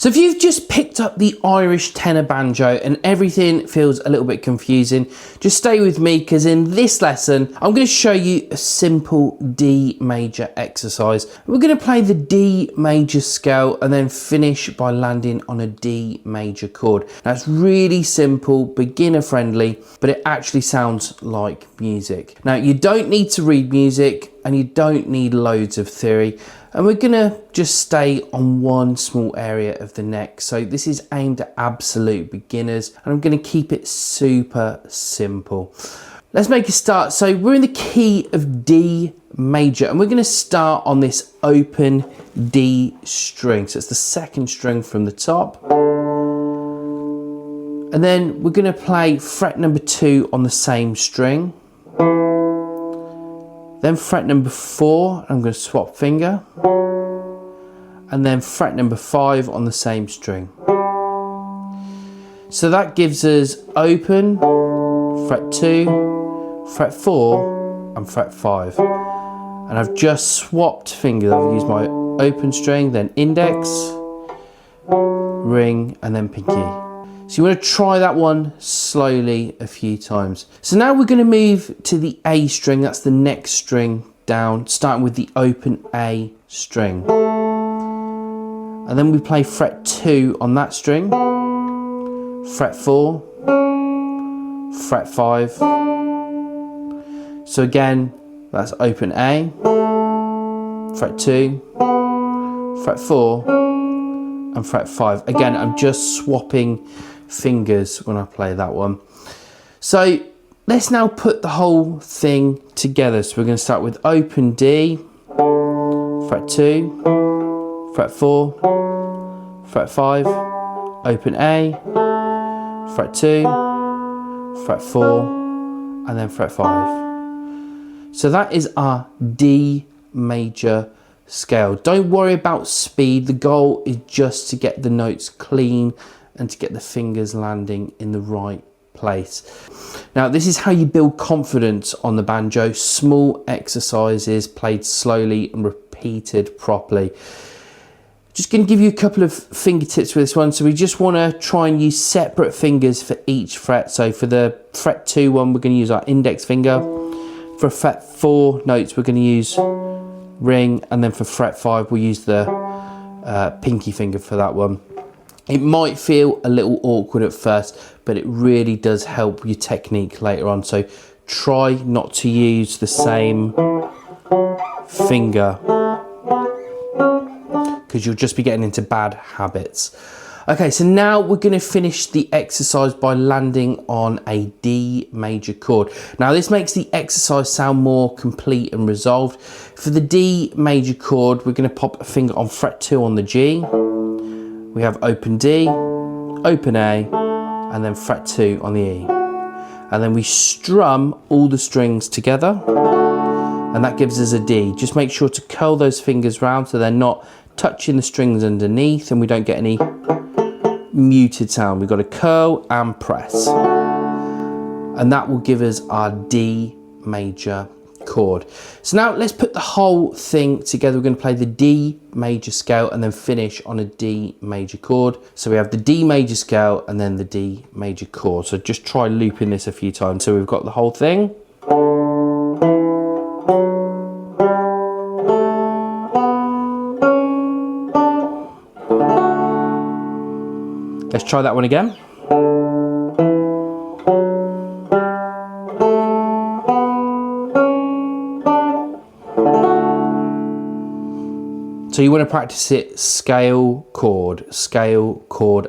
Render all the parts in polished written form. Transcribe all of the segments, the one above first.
So if you've just picked up the Irish tenor banjo and everything feels a little bit confusing, just stay with me, because in this lesson, I'm going to show you a simple D major exercise. We're going to play the D major scale and then finish by landing on a D major chord. Now it's really simple, beginner friendly, but it actually sounds like music. Now you don't need to read music and you don't need loads of theory. And we're gonna just stay on one small area of the neck. So this is aimed at absolute beginners, and I'm gonna keep it super simple. Let's make a start. So we're in the key of D major, and we're gonna start on this open D string. So it's the second string from the top. And then we're gonna play fret number 2 on the same string. Then fret number 4, I'm going to swap finger, and then fret number 5 on the same string. So that gives us open, fret 2, fret 4, and fret 5. And I've just swapped fingers. I've used my open string, then index, ring, and then pinky. So you want to try that one slowly a few times. So now we're going to move to the A string. That's the next string down, starting with the open A string. And then we play fret 2 on that string, fret 4, fret 5. So again, that's open A, fret 2, fret 4, and fret 5. Again, I'm just swapping fingers when I play that one. So let's now put the whole thing together. So we're going to start with open D, fret 2, fret 4, fret 5, open A, fret 2, fret 4, and then fret 5. So that is our D major scale. Don't worry about speed. The goal is just to get the notes clean and to get the fingers landing in the right place. Now this is how you build confidence on the banjo. Small exercises played slowly and repeated properly. Just going to give you a couple of fingertips with this one. So we just want to try and use separate fingers for each fret. So for the fret 2 one, we're going to use our index finger. For fret 4 notes, we're going to use ring, and then for fret 5 we'll use the pinky finger for that one. It might feel a little awkward at first, but it really does help your technique later on. So try not to use the same finger, because you'll just be getting into bad habits. Okay, so now we're going to finish the exercise by landing on a D major chord. Now this makes the exercise sound more complete and resolved. For the D major chord, we're going to pop a finger on fret 2 on the G. We have open D, open A, and then fret 2 on the E. And then we strum all the strings together, and that gives us a D. Just make sure to curl those fingers round so they're not touching the strings underneath and we don't get any muted sound. We've got to curl and press, and that will give us our D major chord. So now let's put the whole thing together. We're going to play the D major scale and then finish on a D major chord. So we have the D major scale and then the D major chord. So just try looping this a few times so we've got the whole thing. Let's try that one again. So you want to practice it scale, chord,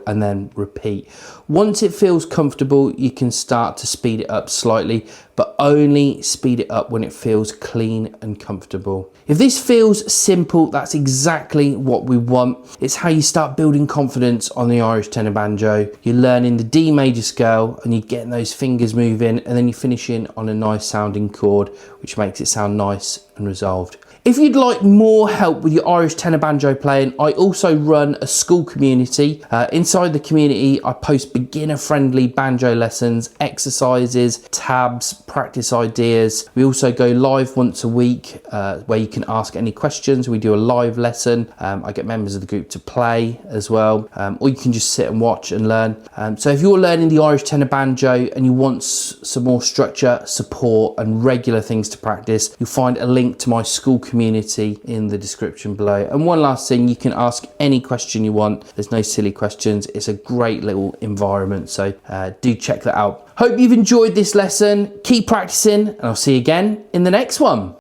and then repeat. Once it feels comfortable, you can start to speed it up slightly, but only speed it up when it feels clean and comfortable. If this feels simple, that's exactly what we want. It's how you start building confidence on the Irish tenor banjo. You're learning the D major scale and you're getting those fingers moving, and then you're finishing on a nice sounding chord, which makes it sound nice and resolved. If you'd like more help with your Irish tenor banjo playing, I also run a Skool community. Inside the community, I post beginner-friendly banjo lessons, exercises, tabs, practice ideas. We also go live once a week where you can ask any questions. We do a live lesson. I get members of the group to play as well, or you can just sit and watch and learn. So if you're learning the Irish tenor banjo and you want some more structure, support and regular things to practice, you'll find a link to my Skool community in the description below. And one last thing, you can ask any question you want. There's no silly questions. It's a great little environment, so do check that out. Hope you've enjoyed this lesson. Keep practicing and I'll see you again in the next one.